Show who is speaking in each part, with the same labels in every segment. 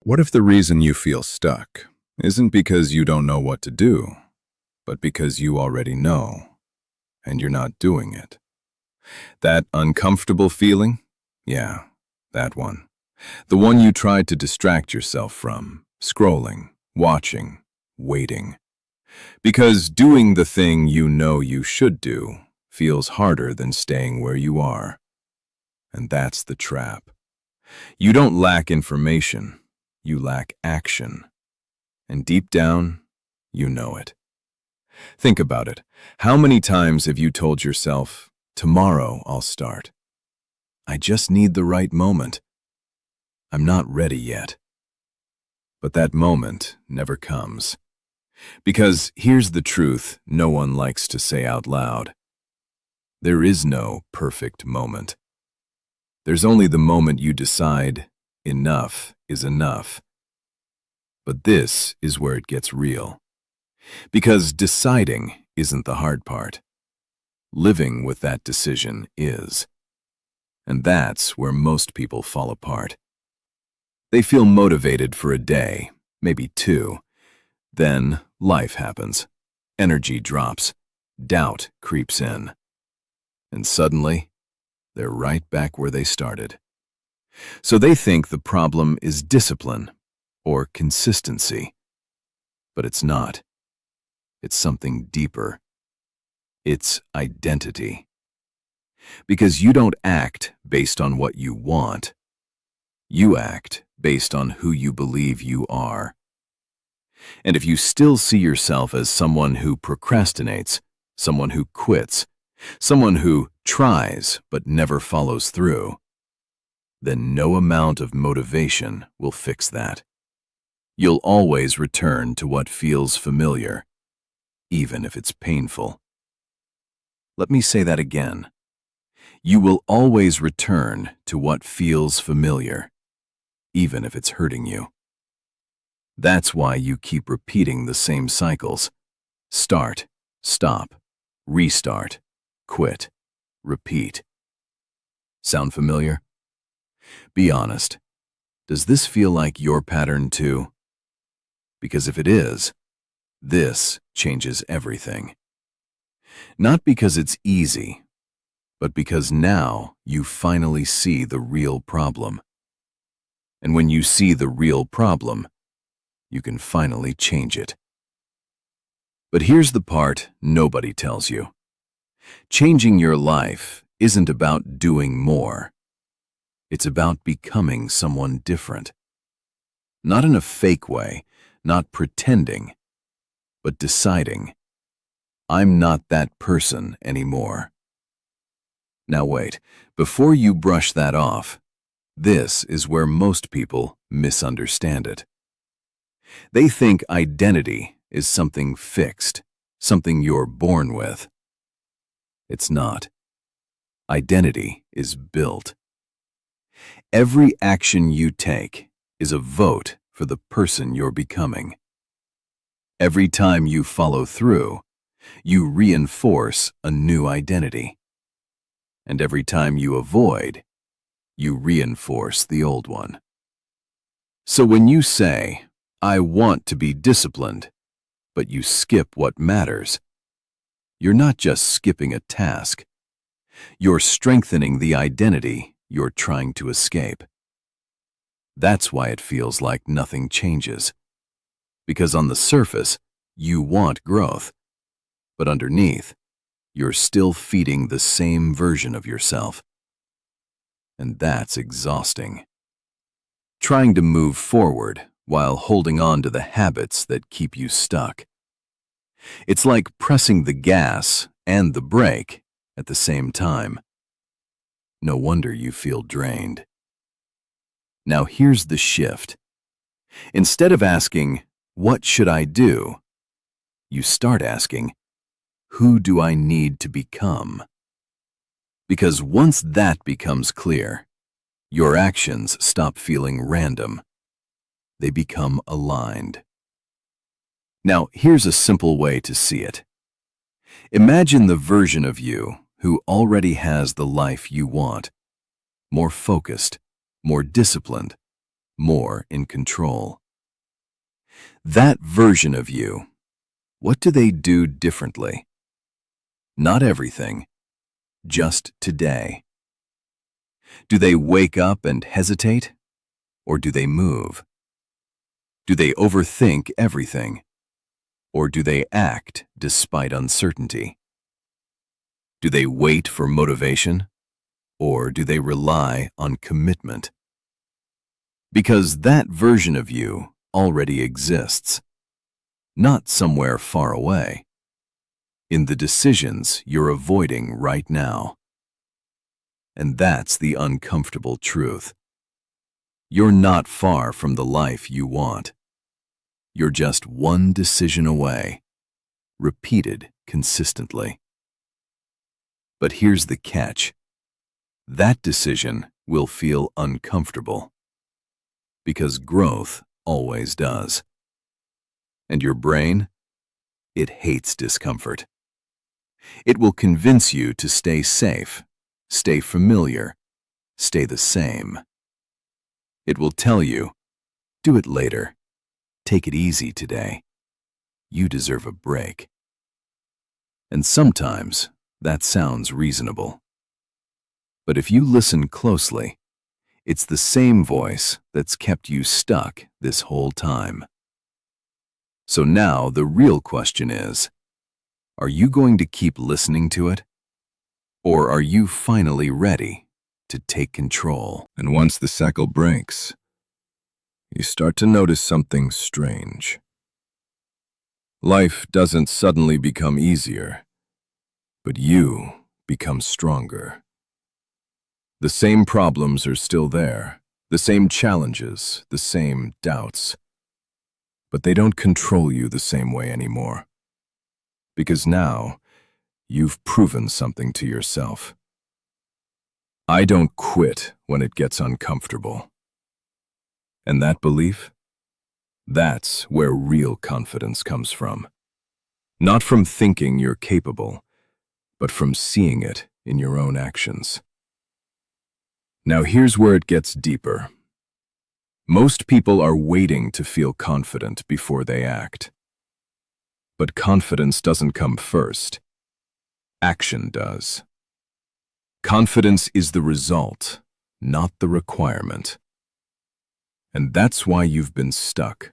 Speaker 1: What if the reason you feel stuck isn't because you don't know what to do, but because you already know, and you're not doing it? That uncomfortable feeling? Yeah, that one. The one you tried to distract yourself from, scrolling, watching, waiting. Because doing the thing you know you should do feels harder than staying where you are. And that's the trap. You don't lack information, you lack action. And deep down, you know it. Think about it. How many times have you told yourself, "Tomorrow I'll start. I just need the right moment. I'm not ready yet." But that moment never comes. Because here's the truth no one likes to say out loud. There is no perfect moment. There's only the moment you decide enough is enough. But this is where it gets real. Because deciding isn't the hard part. Living with that decision is. And that's where most people fall apart. They feel motivated for a day, maybe two. Then life happens. Energy drops. Doubt creeps in. And suddenly, they're right back where they started. So they think the problem is discipline or consistency. But it's not. It's something deeper. It's identity. Because you don't act based on what you want. You act based on who you believe you are. And if you still see yourself as someone who procrastinates, someone who quits, someone who tries but never follows through, then no amount of motivation will fix that. You'll always return to what feels familiar, even if it's painful. Let me say that again. You will always return to what feels familiar, even if it's hurting you. That's why you keep repeating the same cycles. Start, stop, restart, quit, repeat. Sound familiar? Be honest. Does this feel like your pattern too? Because if it is, this changes everything. Not because it's easy, but because now you finally see the real problem. And when you see the real problem, you can finally change it. But here's the part nobody tells you. Changing your life isn't about doing more. It's about becoming someone different. Not in a fake way, not pretending, but deciding, I'm not that person anymore. Now wait, before you brush that off, this is where most people misunderstand it. They think identity is something fixed, something you're born with. It's not. Identity is built. Every action you take is a vote for the person you're becoming. Every time you follow through, you reinforce a new identity. And every time you avoid, you reinforce the old one. So when you say, I want to be disciplined, but you skip what matters, you're not just skipping a task. You're strengthening the identity you're trying to escape. That's why it feels like nothing changes. Because on the surface, you want growth, but underneath, you're still feeding the same version of yourself. And that's exhausting. Trying to move forward while holding on to the habits that keep you stuck. It's like pressing the gas and the brake at the same time. No wonder you feel drained. Now here's the shift. Instead of asking, what should I do? You start asking, who do I need to become? Because once that becomes clear, your actions stop feeling random. They become aligned. Now, here's a simple way to see it. Imagine the version of you who already has the life you want. More focused, more disciplined, more in control. That version of you, what do they do differently? Not everything, just today. Do they wake up and hesitate, or do they move? Do they overthink everything, or do they act despite uncertainty? Do they wait for motivation, or do they rely on commitment? Because that version of you already exists, not somewhere far away, in the decisions you're avoiding right now. And that's the uncomfortable truth. You're not far from the life you want. You're just one decision away, repeated consistently. But here's the catch. That decision will feel uncomfortable, because growth always does. And your brain, it hates discomfort. It will convince you to stay safe, stay familiar, stay the same. It will tell you, do it later, take it easy today. You deserve a break. And sometimes that sounds reasonable. But if you listen closely, it's the same voice that's kept you stuck this whole time. So now the real question is, are you going to keep listening to it? Or are you finally ready to take control? And once the cycle breaks, you start to notice something strange. Life doesn't suddenly become easier, but you become stronger. The same problems are still there, the same challenges, the same doubts. But they don't control you the same way anymore. Because now, you've proven something to yourself. I don't quit when it gets uncomfortable. And that belief? That's where real confidence comes from. Not from thinking you're capable, but from seeing it in your own actions. Now here's where it gets deeper. Most people are waiting to feel confident before they act. But confidence doesn't come first. Action does. Confidence is the result, not the requirement. And that's why you've been stuck.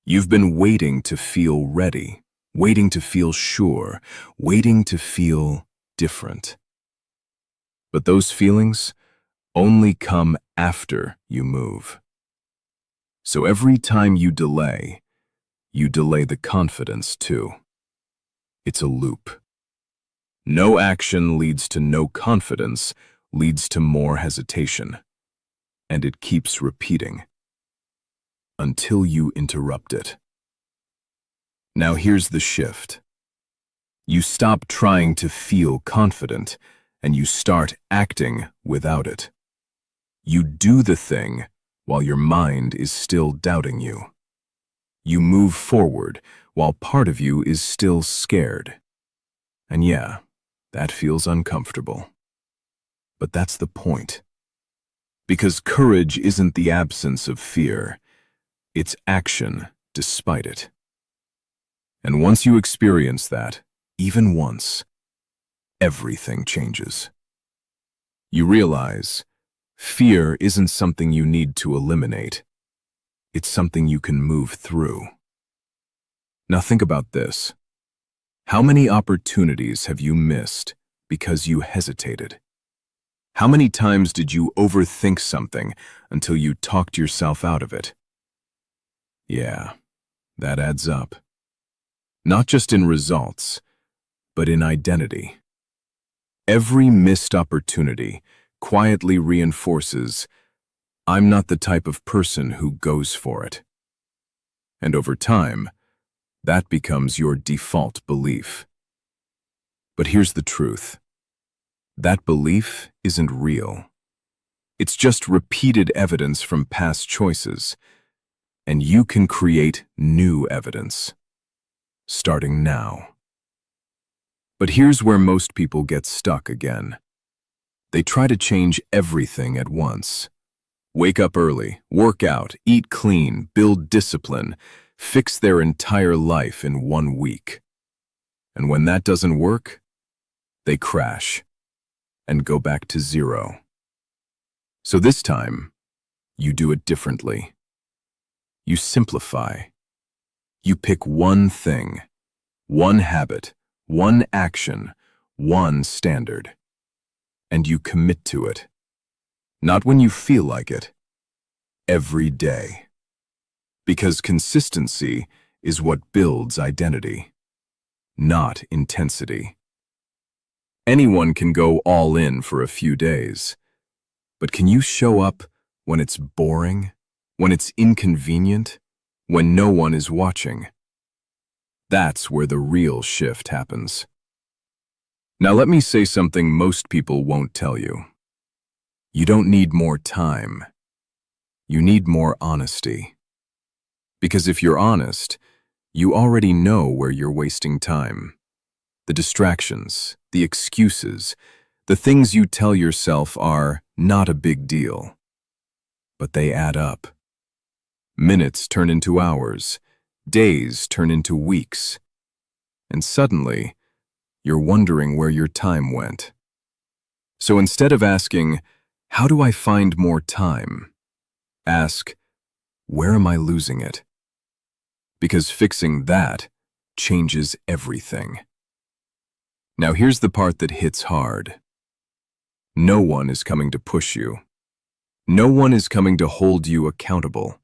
Speaker 1: You've been waiting to feel ready, waiting to feel sure, waiting to feel different. But those feelings only come after you move. So every time you delay the confidence too. It's a loop. No action leads to no confidence, leads to more hesitation. And it keeps repeating until you interrupt it. Now here's the shift. You stop trying to feel confident and you start acting without it. You do the thing while your mind is still doubting you. You move forward while part of you is still scared. And yeah, that feels uncomfortable. But that's the point. Because courage isn't the absence of fear, it's action despite it. And once you experience that, even once, everything changes. You realize fear isn't something you need to eliminate. It's something you can move through. Now think about this. How many opportunities have you missed because you hesitated? How many times did you overthink something until you talked yourself out of it? Yeah, that adds up. Not just in results, but in identity. Every missed opportunity quietly reinforces, I'm not the type of person who goes for it. And over time, that becomes your default belief. But here's the truth. That belief isn't real. It's just repeated evidence from past choices, and you can create new evidence, starting now. But here's where most people get stuck again. They try to change everything at once. wake up early, work out, eat clean, build discipline, fix their entire life in 1 week. And when that doesn't work, they crash and go back to zero. So this time, you do it differently. You simplify. You pick one thing, one habit, one action, one standard, and you commit to it. Not when you feel like it, every day. Because consistency is what builds identity, not intensity. Anyone can go all in for a few days, but can you show up when it's boring, when it's inconvenient, when no one is watching? That's where the real shift happens. Now let me say something most people won't tell you. You don't need more time. You need more honesty. Because if you're honest, you already know where you're wasting time. The distractions, the excuses, the things you tell yourself are not a big deal. But they add up. Minutes turn into hours, days turn into weeks, and suddenly, you're wondering where your time went. So instead of asking, "How do I find more time?" ask, "Where am I losing it?" Because fixing that changes everything. Now here's the part that hits hard. No one is coming to push you. No one is coming to hold you accountable.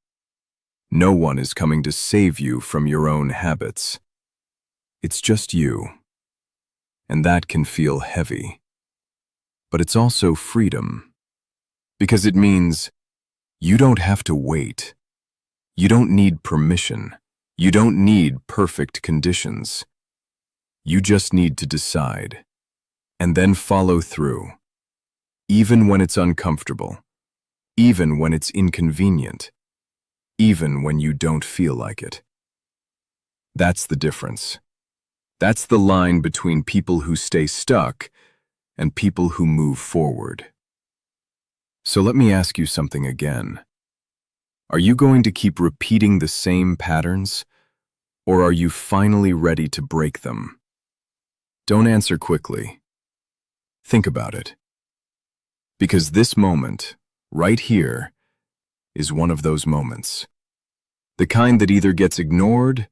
Speaker 1: No one is coming to save you from your own habits. It's just you. And that can feel heavy. But it's also freedom. Because it means you don't have to wait. You don't need permission. You don't need perfect conditions. You just need to decide, and then follow through, even when it's uncomfortable, even when it's inconvenient, even when you don't feel like it. That's the difference. That's the line between people who stay stuck and people who move forward. So let me ask you something again. Are you going to keep repeating the same patterns, or are you finally ready to break them? Don't answer quickly. Think about it. Because this moment, right here, is one of those moments. The kind that either gets ignored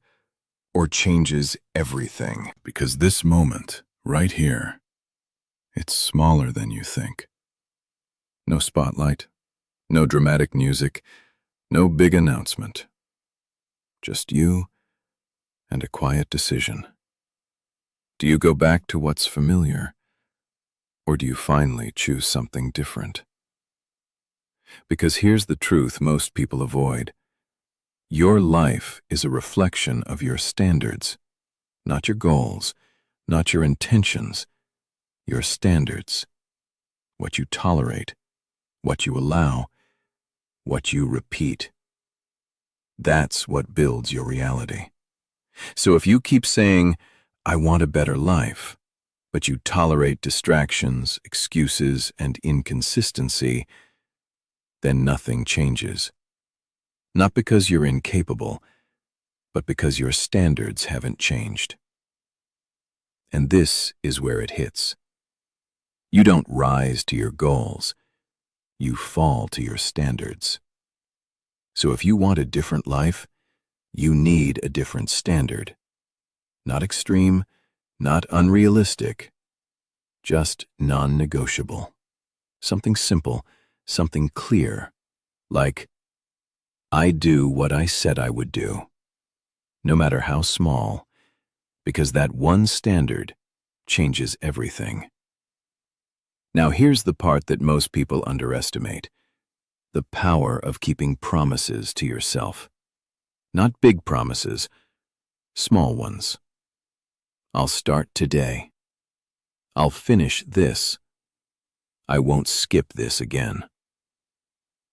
Speaker 1: or changes everything. Because this moment, right here, it's smaller than you think. No spotlight, no dramatic music, no big announcement. Just you and a quiet decision. Do you go back to what's familiar, or do you finally choose something different? Because here's the truth most people avoid. Your life is a reflection of your standards, not your goals, not your intentions, your standards. What you tolerate, what you allow, what you repeat. That's what builds your reality. So if you keep saying, "I want a better life," but you tolerate distractions, excuses, and inconsistency, then nothing changes. Not because you're incapable, but because your standards haven't changed. And this is where it hits. You don't rise to your goals. You fall to your standards. So if you want a different life, you need a different standard. Not extreme, not unrealistic, just non-negotiable. Something simple, something clear, like, I do what I said I would do, no matter how small, because that one standard changes everything. Now here's the part that most people underestimate: the power of keeping promises to yourself. Not big promises, small ones. I'll start today. I'll finish this. I won't skip this again.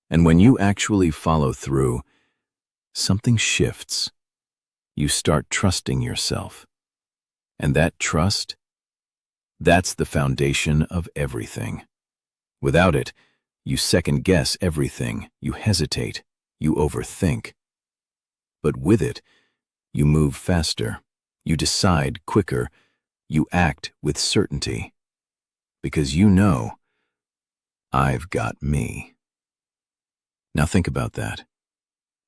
Speaker 1: And when you actually follow through, something shifts. You start trusting yourself. And that trust, that's the foundation of everything. Without it, You second-guess everything, you hesitate, you overthink. But with it, you move faster, you decide quicker, you act with certainty. Because you know, I've got me. Now think about that.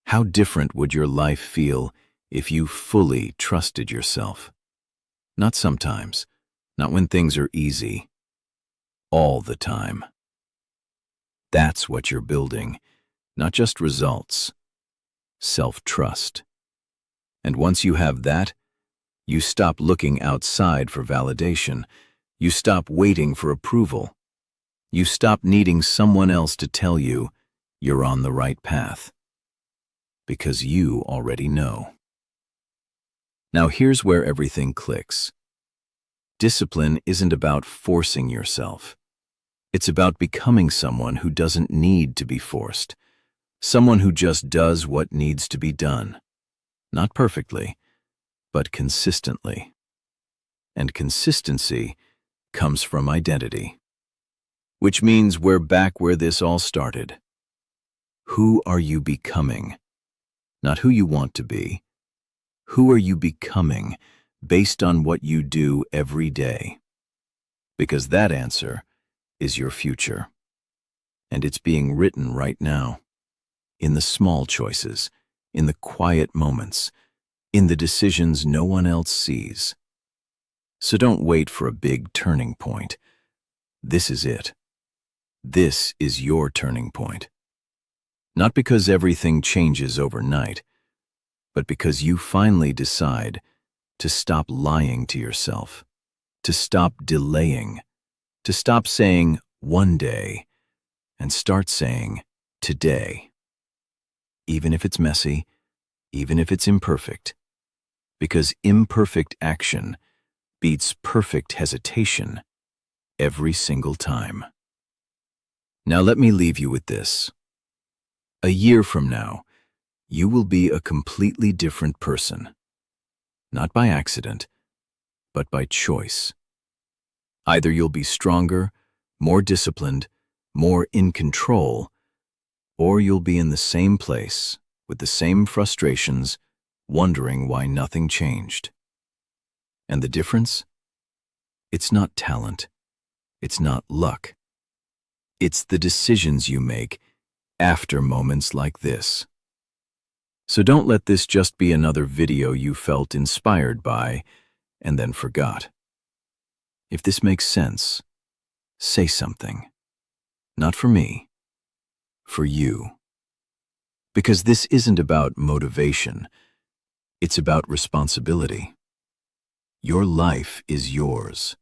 Speaker 1: How different would your life feel if you fully trusted yourself? Not sometimes, not when things are easy, all the time. That's what you're building, not just results, self-trust. And once you have that, you stop looking outside for validation. You stop waiting for approval. You stop needing someone else to tell you you're on the right path. Because you already know. Now here's where everything clicks. Discipline isn't about forcing yourself. It's about becoming someone who doesn't need to be forced. Someone who just does what needs to be done. Not perfectly, but consistently. And consistency comes from identity. Which means we're back where this all started. Who are you becoming? Not who you want to be. Who are you becoming based on what you do every day? Because that answer is your future. And it's being written right now. In the small choices, in the quiet moments, in the decisions no one else sees. So don't wait for a big turning point. This is it. This is your turning point. Not because everything changes overnight, but because you finally decide to stop lying to yourself, to stop delaying, to stop saying one day, and start saying today. Even if it's messy, even if it's imperfect. Because imperfect action beats perfect hesitation every single time. Now let me leave you with this. A year from now, you will be a completely different person. Not by accident, but by choice. Either you'll be stronger, more disciplined, more in control, or you'll be in the same place, with the same frustrations, wondering why nothing changed. And the difference? It's not talent. It's not luck. It's the decisions you make after moments like this. So don't let this just be another video you felt inspired by and then forgot. If this makes sense, say something. Not for me, for you. Because this isn't about motivation, it's about responsibility. Your life is yours,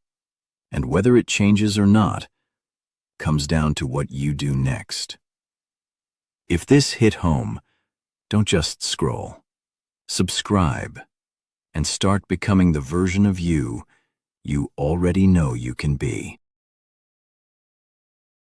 Speaker 1: and whether it changes or not, comes down to what you do next. If this hit home, don't just scroll. Subscribe, and start becoming the version of you already know you can be.